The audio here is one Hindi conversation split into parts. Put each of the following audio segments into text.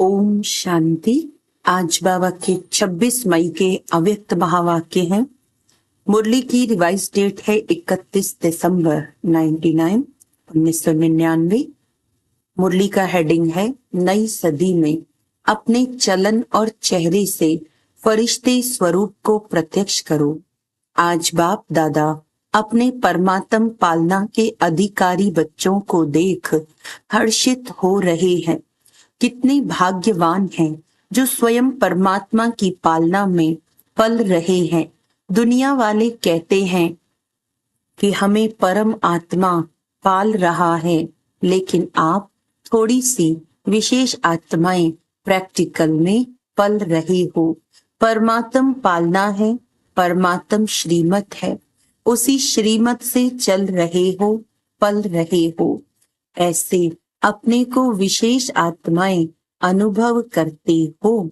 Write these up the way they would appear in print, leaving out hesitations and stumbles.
ओम शांति। आज बाबा के 26 मई के अव्यक्त महावाक्य हैं। मुरली की रिवाइज डेट है 31 दिसंबर 1999। मुरली का हेडिंग है नई सदी में अपने चलन और चेहरे से फरिश्ते स्वरूप को प्रत्यक्ष करो। आज बाप दादा अपने परमात्म पालना के अधिकारी बच्चों को देख हर्षित हो रहे हैं। कितने भाग्यवान हैं जो स्वयं परमात्मा की पालना में पल रहे हैं। दुनिया वाले कहते हैं कि हमें परम आत्मा पाल रहा है, लेकिन आप थोड़ी सी विशेष आत्माएं प्रैक्टिकल में पल रहे हो। परमात्म पालना है, परमात्म श्रीमत है, उसी श्रीमत से चल रहे हो, पल रहे हो। ऐसे अपने को विशेष आत्माएं अनुभव करते हो,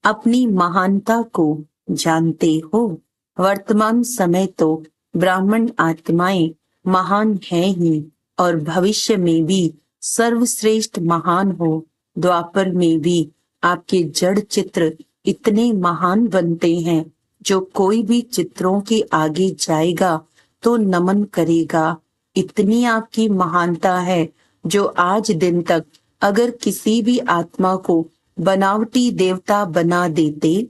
अपनी महानता को जानते हो। वर्तमान समय तो ब्राह्मण आत्माएं महान हैं ही और भविष्य में भी सर्वश्रेष्ठ महान हो। द्वापर में भी आपके जड़ चित्र इतने महान बनते हैं, जो कोई भी चित्रों के आगे जाएगा तो नमन करेगा। इतनी आपकी महानता है जो आज दिन तक अगर किसी भी आत्मा को बनावटी देवता बना देते,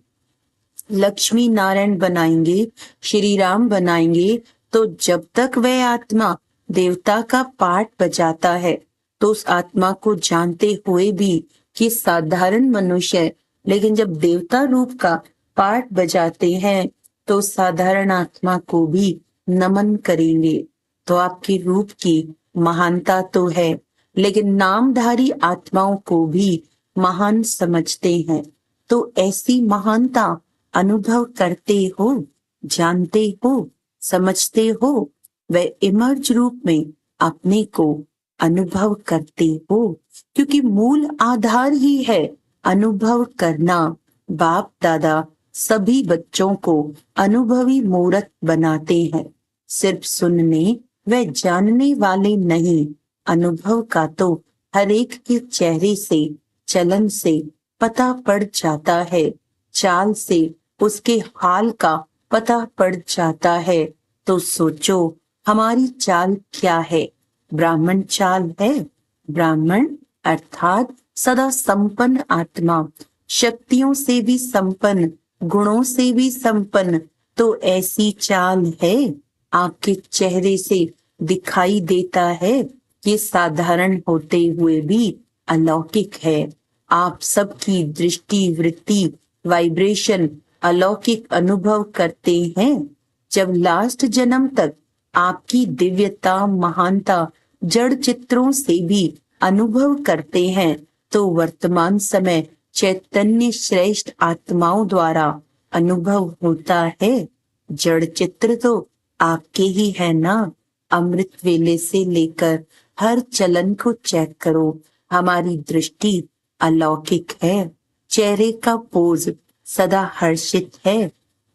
लक्ष्मी नारायण बनाएंगे, श्री राम बनाएंगे, तो जब तक वह आत्मा देवता का पाठ बजाता है तो उस आत्मा को जानते हुए भी कि साधारण मनुष्य है, लेकिन जब देवता रूप का पाठ बजाते हैं तो साधारण आत्मा को भी नमन करेंगे। तो आपके रूप की महानता तो है, लेकिन नामधारी आत्माओं को भी महान समझते हैं। तो ऐसी महानता अनुभव करते हो, जानते हो, समझते हो, व इमर्ज रूप में अपने को अनुभव करते हो, क्योंकि मूल आधार ही है अनुभव करना। बाप दादा सभी बच्चों को अनुभवी मूर्त बनाते हैं। सिर्फ सुनने व जानने वाले नहीं, अनुभव का तो हर एक के चेहरे से, चलन से पता पड़ जाता है, चाल से उसके हाल का पता पड़ जाता है। तो सोचो हमारी चाल क्या है? ब्राह्मण चाल है। ब्राह्मण अर्थात सदा संपन्न आत्मा, शक्तियों से भी संपन्न, गुणों से भी संपन्न। तो ऐसी चाल है, आपके चेहरे से दिखाई देता है ये साधारण होते हुए भी अलौकिक है। आप सबकी दृष्टि, वृत्ति, वाइब्रेशन अलौकिक अनुभव करते हैं। जब लास्ट जन्म तक आपकी दिव्यता, महानता जड़ चित्रों से भी अनुभव करते हैं, तो वर्तमान समय चैतन्य श्रेष्ठ आत्माओं द्वारा अनुभव होता है। जड़ चित्र तो आपके ही है ना। अमृत वेले से लेकर हर चलन को चेक करो, हमारी दृष्टि अलौकिक है। चेहरे का पोज सदा हर्षित है।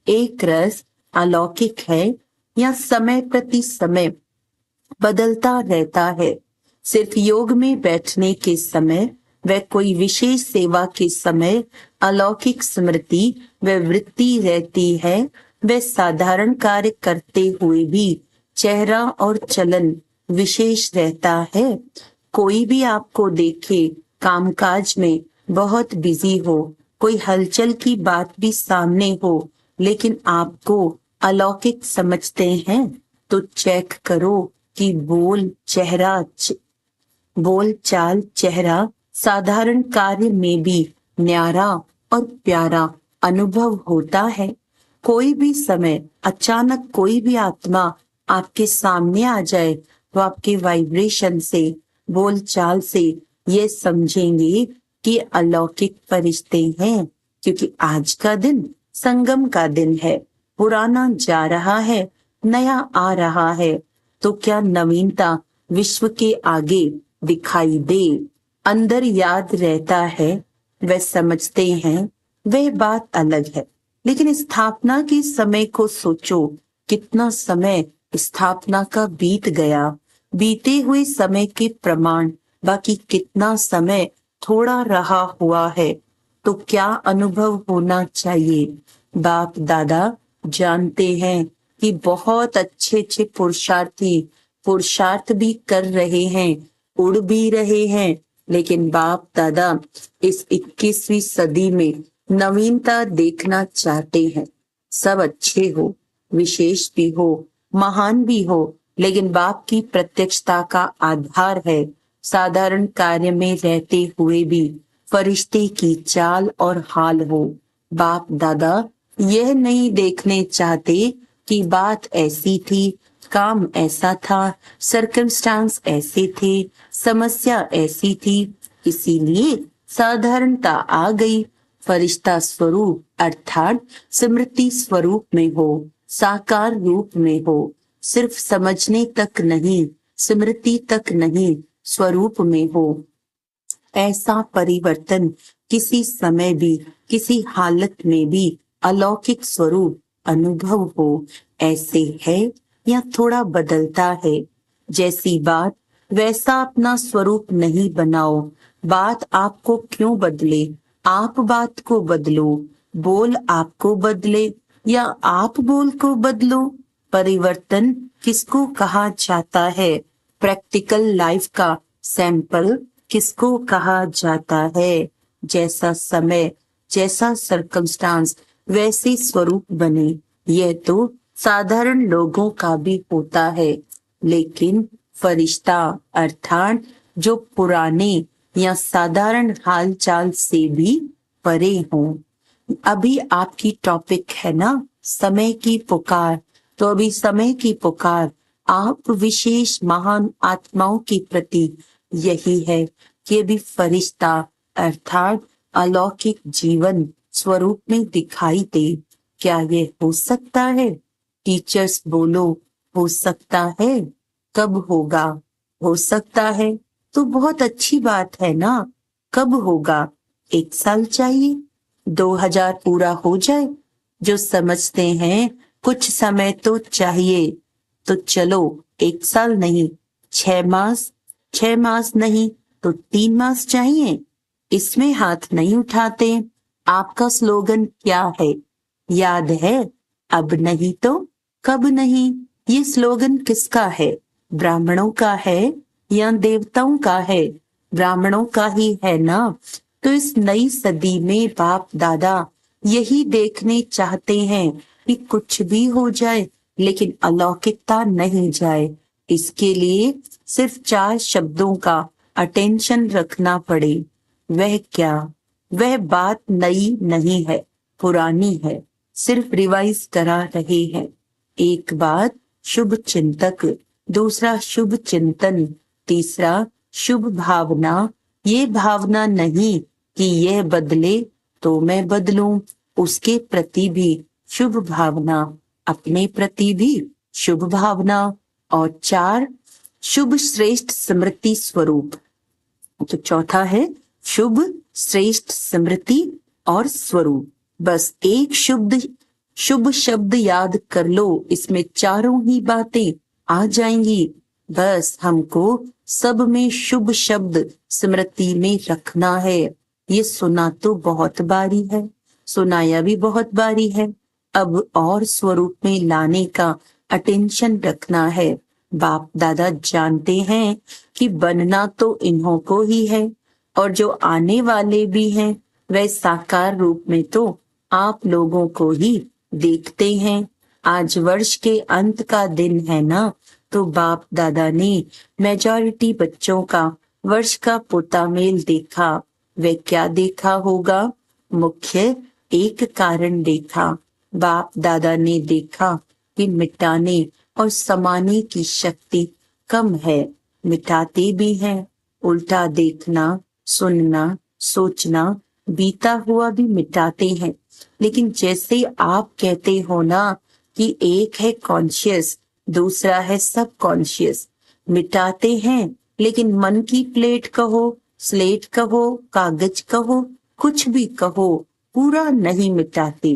एक रस अलौकिक है या समय प्रति समय बदलता रहता है। सिर्फ योग में बैठने के समय व कोई विशेष सेवा के समय अलौकिक स्मृति व वृत्ति रहती है। वे साधारण कार्य करते हुए भी चेहरा और चलन विशेष रहता है। कोई भी आपको देखे कामकाज में बहुत बिजी हो, कोई हलचल की बात भी सामने हो, लेकिन आपको अलौकिक समझते हैं, तो चेक करो कि बोल चाल चेहरा साधारण कार्य में भी न्यारा और प्यारा अनुभव होता है। कोई भी समय अचानक कोई भी आत्मा आपके सामने आ जाए तो आपके वाइब्रेशन से, बोल चाल से ये समझेंगे कि अलौकिक फरिश्ते हैं, क्योंकि आज का दिन संगम का दिन है। पुराना जा रहा है, नया आ रहा है, तो क्या नवीनता विश्व के आगे दिखाई दे, अंदर याद रहता है, वे समझते हैं, वह बात अलग है। लेकिन स्थापना के समय को सोचो, कितना समय स्थापना का बीत गया। बीते हुए समय के प्रमाण, बाकी कितना समय थोड़ा रहा हुआ है तो क्या अनुभव होना चाहिए। बाप दादा जानते हैं कि बहुत अच्छे अच्छे पुरुषार्थी पुरुषार्थ भी कर रहे हैं, उड़ भी रहे हैं, लेकिन बाप दादा इस 21वीं सदी में नवीनता देखना चाहते हैं। सब अच्छे हो, विशेष भी हो, महान भी हो, लेकिन बाप की प्रत्यक्षता का आधार है साधारण कार्य में रहते हुए भी फरिश्ते की चाल और हाल हो। बाप दादा यह नहीं देखने चाहते कि बात ऐसी थी, काम ऐसा था, सर्कमस्टांस ऐसे थे, समस्या ऐसी थी, इसीलिए साधारणता आ गई। फरिश्ता स्वरूप अर्थात स्मृति स्वरूप में हो, साकार रूप में हो, सिर्फ समझने तक नहीं, स्मृति तक नहीं, स्वरूप में हो। ऐसा परिवर्तन किसी समय भी, किसी हालत में भी अलौकिक स्वरूप अनुभव हो। ऐसे है या थोड़ा बदलता है। जैसी बात वैसा अपना स्वरूप नहीं बनाओ। बात आपको क्यों बदले, आप बात को बदलो। बोल आपको बदले या आप बोल को बदलो। परिवर्तन किसको कहा जाता है? प्रैक्टिकल लाइफ का सैंपल किसको कहा जाता है? जैसा समय, जैसा सर्कमस्टांस, वैसे स्वरूप बने। यह तो साधारण लोगों का भी होता है, लेकिन फरिश्ता अर्थात जो पुराने या साधारण हालचाल से भी परे हों। अभी आपकी टॉपिक है ना समय की पुकार, तो अभी समय की पुकार आप विशेष महान आत्माओं के प्रति यही है कि अभी फरिश्ता अर्थात अलौकिक जीवन स्वरूप में दिखाई दे। क्या ये हो सकता है? टीचर्स बोलो, हो सकता है। कब होगा? हो सकता है तो बहुत अच्छी बात है ना। कब होगा? 1 साल चाहिए, 2000 पूरा हो जाए। जो समझते हैं कुछ समय तो चाहिए, तो चलो 1 साल नहीं, 6 मास, 6 मास नहीं तो 3 मास चाहिए। इसमें हाथ नहीं उठाते। आपका स्लोगन क्या है? याद है? अब नहीं तो कब नहीं। ये स्लोगन किसका है? ब्राह्मणों का है या देवताओं का है? ब्राह्मणों का ही है ना। तो इस नई सदी में बाप दादा यही देखने चाहते हैं कि कुछ भी हो जाए लेकिन अलौकिकता नहीं जाए। इसके लिए सिर्फ 4 शब्दों का अटेंशन रखना पड़े। वह क्या? वह बात नई नहीं है, पुरानी है, सिर्फ रिवाइज करा रहे हैं। एक बात शुभ चिंतक, दूसरा शुभ चिंतन, तीसरा शुभ भावना। ये भावना नहीं कि यह बदले तो मैं बदलूं, उसके प्रति भी शुभ भावना, अपने प्रति भी शुभ भावना। और 4 शुभ श्रेष्ठ स्मृति स्वरूप। तो चौथा है शुभ श्रेष्ठ स्मृति और स्वरूप। बस एक शुभ शब्द याद कर लो, इसमें चारों ही बातें आ जाएंगी। बस हमको सब में शुभ शब्द स्मृति में रखना है। ये सुना तो बहुत बारी है, सुनाया भी बहुत बारी है, अब और स्वरूप में लाने का अटेंशन रखना है। बाप दादा जानते हैं कि बनना तो इन्हों को ही है, और जो आने वाले भी हैं वह साकार रूप में तो आप लोगों को ही देखते हैं। आज वर्ष के अंत का दिन है ना, तो बाप दादा ने मेजॉरिटी बच्चों का वर्ष का पोतामेल देखा। वे क्या देखा होगा? मुख्य एक कारण देखा। बाप दादा ने देखा कि मिटाने और समाने की शक्ति कम है। मिटाते भी हैं, उल्टा देखना, सुनना, सोचना, बीता हुआ भी मिटाते हैं। लेकिन जैसे आप कहते हो ना कि एक है कॉन्शियस, दूसरा है सब कॉन्शियस, मिटाते हैं लेकिन मन की प्लेट कहो, स्लेट कहो, कागज कहो, कुछ भी कहो, पूरा नहीं मिटाते।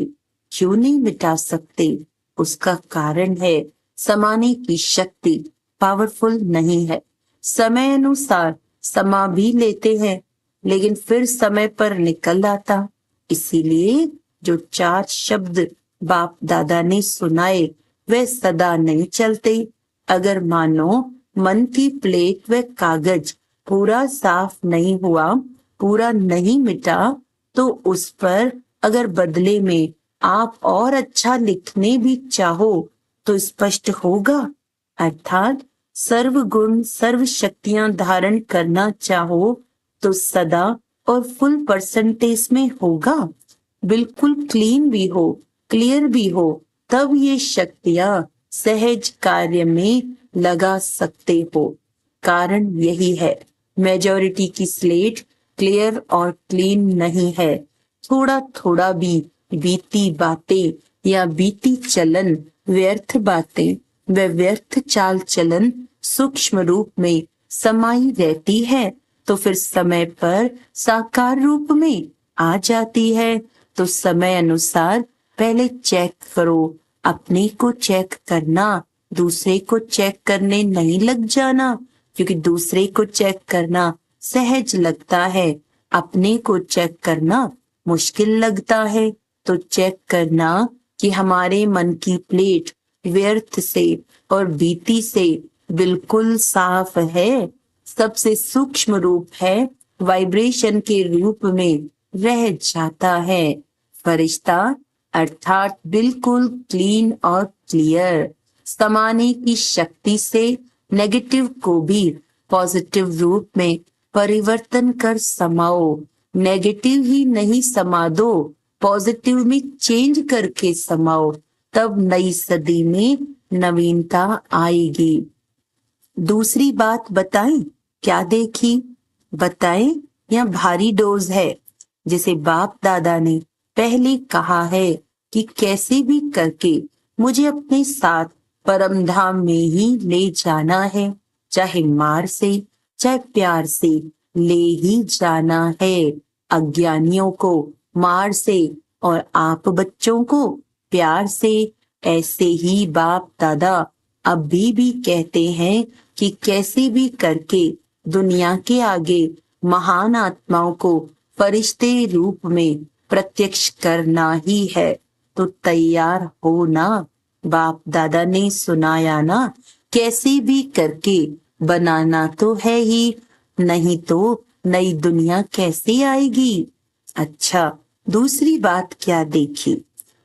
क्यों नहीं मिटा सकते? उसका कारण है समाने की शक्ति पावरफुल नहीं है। समय अनुसार समा भी लेते हैं, लेकिन फिर समय पर निकल आता। इसीलिए जो 4 शब्द बाप दादा ने सुनाए वे सदा नहीं चलते। अगर मानो मन की प्लेट व कागज पूरा साफ नहीं हुआ, पूरा नहीं मिटा, तो उस पर अगर बदले में आप और अच्छा लिखने भी चाहो तो स्पष्ट होगा। अर्थात सर्व गुण सर्व शक्तियां धारण करना चाहो तो सदा और फुल परसेंटेज में होगा। बिल्कुल क्लीन भी हो, क्लियर भी हो, तब ये शक्तियां सहज कार्य में लगा सकते हो। कारण यही है, मेजॉरिटी की स्लेट क्लियर और क्लीन नहीं है। थोड़ा थोड़ा भी बीती बातें या बीती चलन, व्यर्थ बातें व व्यर्थ चाल चलन सूक्ष्म रूप में समाई रहती है, तो फिर समय पर साकार रूप में आ जाती है। तो समय अनुसार पहले चेक करो। अपने को चेक करना, दूसरे को चेक करने नहीं लग जाना, क्योंकि दूसरे को चेक करना सहज लगता है, अपने को चेक करना मुश्किल लगता है। तो चेक करना कि हमारे मन की प्लेट व्यर्थ से और बीती से बिल्कुल साफ है। सबसे सूक्ष्म रूप है, वाइब्रेशन के रूप में रह जाता है। फरिश्ता अर्थात बिल्कुल क्लीन और क्लियर। समाने की शक्ति से नेगेटिव को भी पॉजिटिव रूप में परिवर्तन कर समाओ। नेगेटिव ही नहीं समा दो, पॉजिटिव में चेंज करके समाओ, तब नई सदी में नवीनता आएगी। दूसरी बात बताएं, क्या देखी? बताएं या भारी डोज है? जिसे बाप दादा ने पहले कहा है कि कैसे भी करके मुझे अपने साथ परम धाम में ही ले जाना है, चाहे मार से चाहे प्यार से ले ही जाना है। अज्ञानियों को मार से और आप बच्चों को प्यार से। ऐसे ही बाप दादा अभी भी कहते हैं कि कैसे भी करके दुनिया के आगे महान आत्माओं को फरिश्ते रूप में प्रत्यक्ष करना ही है। तो तैयार हो ना? बाप दादा ने सुनाया ना, कैसे भी करके बनाना तो है ही, नहीं तो नई दुनिया कैसे आएगी? अच्छा, दूसरी बात क्या देखी?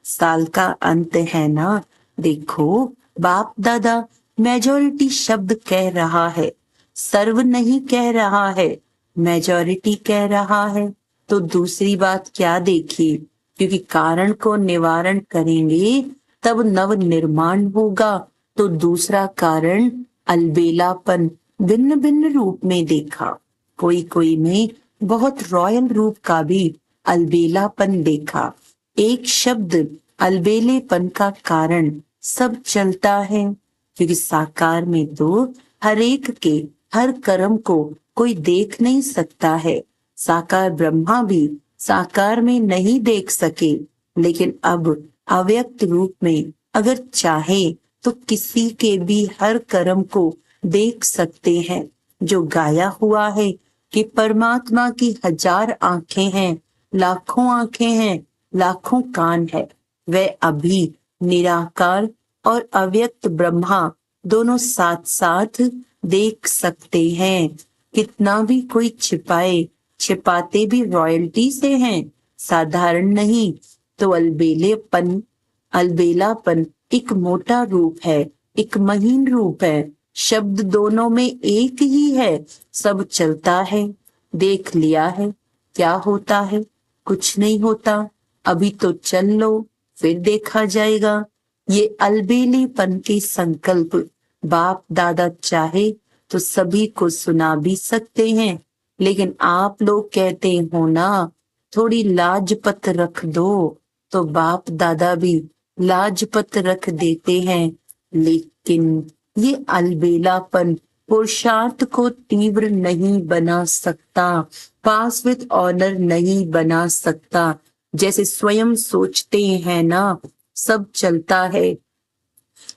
साल का अंत है ना, देखो बाप दादा मेजॉरिटी शब्द कह रहा है, सर्व नहीं कह रहा है, मेजॉरिटी कह रहा है। तो दूसरी बात क्या देखी? क्योंकि कारण को निवारण करेंगे तब नव निर्माण होगा। तो दूसरा कारण अलबेलापन भिन्न भिन्न रूप में देखा। कोई कोई में बहुत रॉयल रूप का भी अलबेलापन देखा। एक शब्द अलबेलेपन का कारण सब चलता है, क्योंकि साकार में तो हर एक के हर कर्म को कोई देख नहीं सकता है। साकार ब्रह्मा भी साकार में नहीं देख सके, लेकिन अब अव्यक्त रूप में अगर चाहे तो किसी के भी हर कर्म को देख सकते हैं। जो गाया हुआ है कि परमात्मा की 1000 आंखें हैं, लाखों आंखें हैं, लाखों कान है, वह अभी निराकार और अव्यक्त ब्रह्मा दोनों साथ साथ देख सकते हैं। कितना भी कोई छिपाए, छिपाते भी रॉयल्टी से हैं, साधारण नहीं। तो अलबेलापन एक मोटा रूप है, एक महीन रूप है। शब्द दोनों में एक ही है, सब चलता है। देख लिया है, क्या होता है? कुछ नहीं होता। अभी तो चल लो, फिर देखा जाएगा। ये अलबेलेपन के संकल्प बाप दादा चाहे तो सभी को सुना भी सकते हैं, लेकिन आप लोग कहते हो ना, थोड़ी लाजपत रख दो, तो बाप दादा भी लाजपत रख देते हैं। लेकिन ये अलबेलापन पुरुषार्थ को तीव्र नहीं बना सकता, पास विद ऑनर नहीं बना सकता। जैसे स्वयं सोचते हैं ना, सब चलता है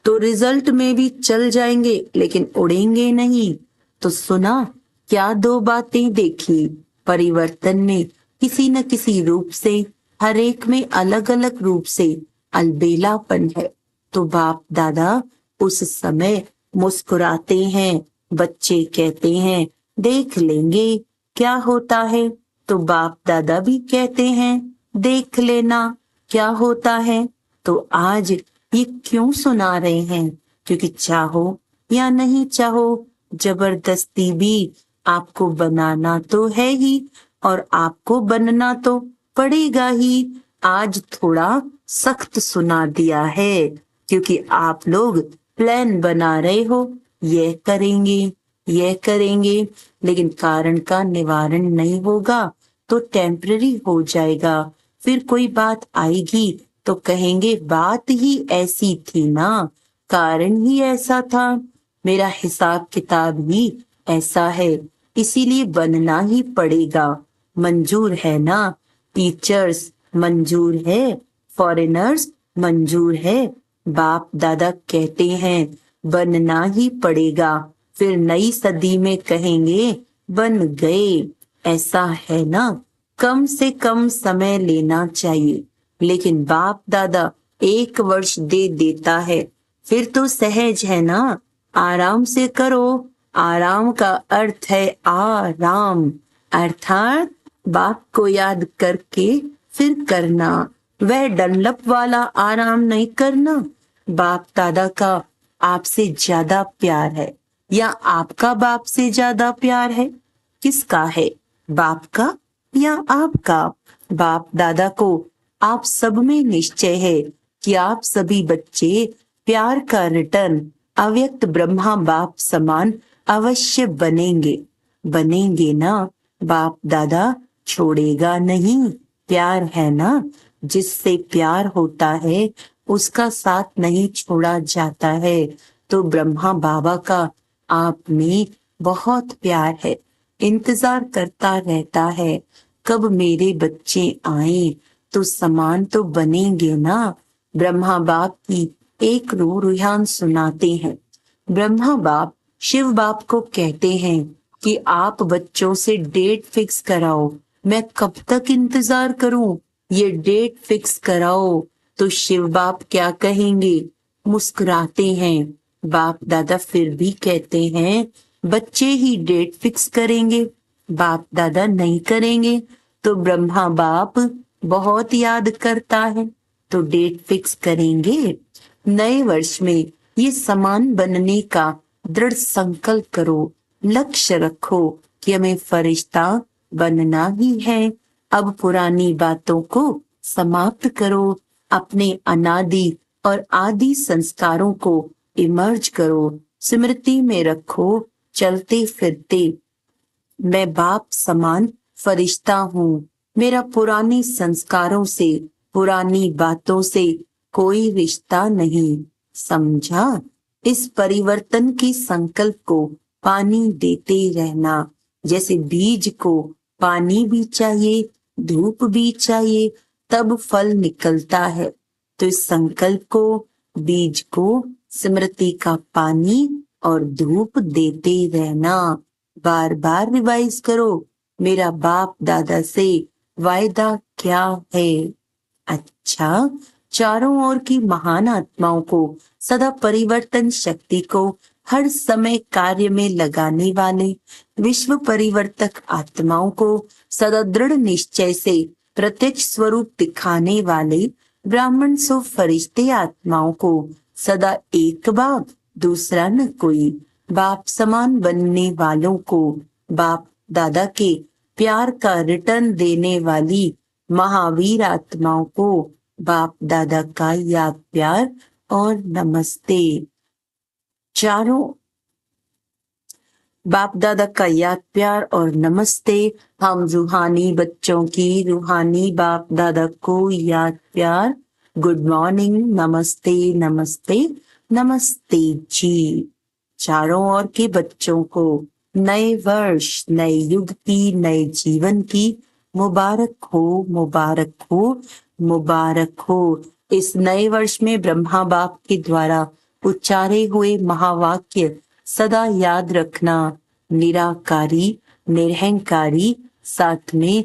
तो रिजल्ट में भी चल जाएंगे, लेकिन उड़ेंगे नहीं। तो सुना, क्या 2 बातें देखी? परिवर्तन में किसी न किसी रूप से, हर एक में अलग अलग रूप से अलबेलापन है। तो बाप दादा उस समय मुस्कुराते हैं। बच्चे कहते हैं देख लेंगे क्या होता है, तो बाप दादा भी कहते हैं देख लेना क्या होता है। तो आज ये क्यों सुना रहे हैं? क्योंकि चाहो या नहीं चाहो, जबरदस्ती भी आपको बनाना तो है ही, और आपको बनना तो पड़ेगा ही। आज थोड़ा सख्त सुना दिया है, क्योंकि आप लोग प्लान बना रहे हो, यह करेंगे यह करेंगे, लेकिन कारण का निवारण नहीं होगा तो टेम्पररी हो जाएगा। फिर कोई बात आएगी तो कहेंगे बात ही ऐसी थी ना, कारण ही ऐसा था, मेरा हिसाब किताब ही ऐसा है, इसीलिए बनना ही पड़ेगा। मंजूर है ना? टीचर्स मंजूर है, फॉरेनर्स मंजूर है। बाप दादा कहते हैं बनना ही पड़ेगा। फिर नई सदी में कहेंगे बन गए। ऐसा है ना? कम से कम समय लेना चाहिए, लेकिन बाप दादा 1 वर्ष दे देता है, फिर तो सहज है ना। आराम से करो। आराम का अर्थ है आराम, अर्थात बाप को याद करके फिर करना। वह डनलप वाला आराम नहीं करना। बाप दादा का आपसे ज्यादा प्यार है, या आपका बाप से ज्यादा प्यार है? किसका है, बाप का या आपका? बाप दादा को आप सब में निश्चय है कि आप सभी बच्चे प्यार का रिटर्न अव्यक्त ब्रह्मा बाप समान अवश्य बनेंगे। बनेंगे ना? बाप दादा छोड़ेगा नहीं। प्यार है ना, जिससे प्यार होता है उसका साथ नहीं छोड़ा जाता है। तो ब्रह्मा बाबा का आप में बहुत प्यार है, इंतजार करता रहता है कब मेरे बच्चे आए तो समान तो बनेंगे ना। ब्रह्मा बाप की एक रूहान सुनाते हैं। ब्रह्मा बाप शिव बाप को कहते हैं कि आप बच्चों से डेट फिक्स कराओ। मैं कब तक इंतजार करूं? ये डेट फिक्स कराओ। तो शिव बाप क्या कहेंगे? मुस्कुराते हैं। बाप दादा फिर भी कहते हैं बच्चे ही डेट फिक्स करेंगे, बाप दादा नहीं करेंगे। तो ब्रह्मा बाप बहुत याद करता है, तो डेट फिक्स करेंगे। नए वर्ष में ये समान बनने का दृढ़ संकल्प करो। लक्ष्य रखो कि हमें फरिश्ता बनना ही है। अब पुरानी बातों को समाप्त करो। अपने अनादि और आदि संस्कारों को इमर्ज करो। स्मृति में रखो चलते फिरते मैं बाप समान फरिश्ता हूँ। मेरा पुराने संस्कारों से, पुरानी बातों से कोई रिश्ता नहीं। समझा? इस परिवर्तन के संकल्प को पानी देते रहना। जैसे बीज को पानी भी चाहिए, धूप भी चाहिए, तब फल निकलता है। तो इस संकल्प को, बीज को स्मृति का पानी और धूप देते रहना। बार बार रिवाइज करो, मेरा बाप दादा से वायदा क्या है। अच्छा, चारों ओर की महान आत्माओं को, सदा परिवर्तन शक्ति को हर समय कार्य में लगाने वाले विश्व परिवर्तक आत्माओं को, सदा दृढ़ निश्चय से प्रत्यक्ष स्वरूप दिखाने वाले ब्राह्मण सो फरिश्ते आत्माओं को, सदा एक बाप दूसरा न कोई, बाप समान बनने वालों को, बाप दादा के प्यार का रिटर्न देने वाली महावीर आत्माओं को, बाप दादा का याद प्यार और नमस्ते। चारों बाप दादा का याद प्यार और नमस्ते। हम रूहानी बच्चों की रूहानी बाप दादा को याद प्यार, गुड मॉर्निंग, नमस्ते नमस्ते नमस्ते जी। चारों ओर के बच्चों को नए वर्ष, नए युग की, नए जीवन की मुबारक हो, मुबारक हो, मुबारक हो। इस नए वर्ष में ब्रह्मा बाप के द्वारा उच्चारे हुए महावाक्य सदा याद रखना। निराकारी, निरहंकारी, साथ में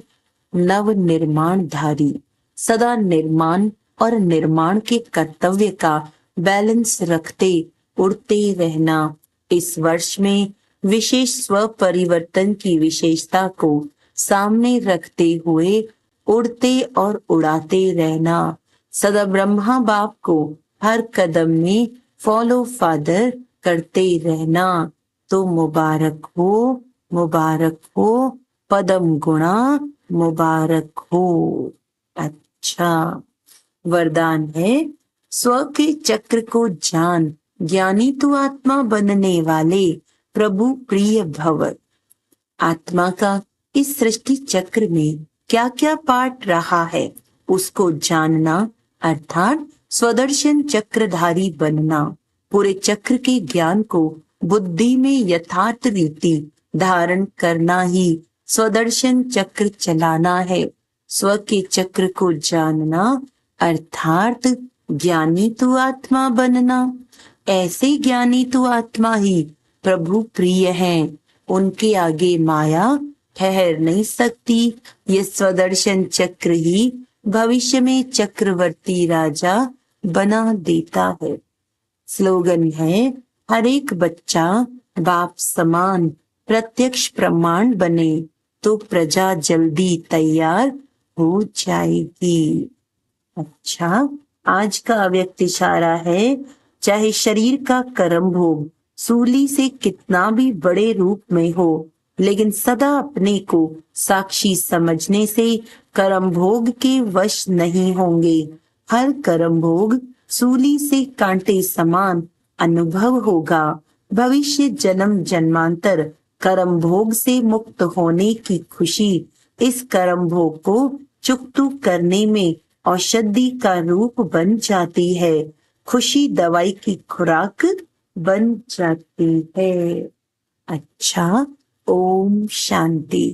नव निर्माण धारी, सदा निर्माण और निर्माण के कर्तव्य का बैलेंस रखते उड़ते रहना। इस वर्ष में विशेष स्व परिवर्तन की विशेषता को सामने रखते हुए उड़ते और उड़ाते रहना। सदा ब्रह्मा बाप को हर कदम में फॉलो फादर करते रहना। तो मुबारक हो पदम गुणा, मुबारक हो। अच्छा, वरदान है स्व के चक्र को जान, ज्ञानी तू आत्मा बनने वाले, प्रभु प्रिय भव। आत्मा का इस सृष्टि चक्र में क्या क्या पार्ट रहा है उसको जानना, अर्थात स्वदर्शन चक्रधारी बनना। पूरे चक्र के ज्ञान को बुद्धि में यथार्थ रीति धारण करना ही स्वदर्शन चक्र चलाना है। स्व के चक्र को जानना अर्थात ज्ञानी तू आत्मा बनना। ऐसे ज्ञानी तू आत्मा ही प्रभु प्रिय हैं, उनके आगे माया ठहर नहीं सकती। ये स्वदर्शन चक्र ही भविष्य में चक्रवर्ती राजा बना देता है। स्लोगन है हर एक बच्चा बाप समान प्रत्यक्ष प्रमाण बने तो प्रजा जल्दी तैयार हो जाएगी। अच्छा, आज का अव्यक्त इशारा है चाहे शरीर का कर्म भोग सूली से कितना भी बड़े रूप में हो, लेकिन सदा अपने को साक्षी समझने से कर्म भोग के वश नहीं होंगे। हर कर्म भोग सूली से कांटे समान अनुभव होगा। भविष्य जन्म जन्मांतर कर्म भोग से मुक्त होने की खुशी इस कर्म भोग को चुकतू करने में औषधि का रूप बन जाती है। खुशी दवाई की खुराक बन जाती है। अच्छा, ओम शांति।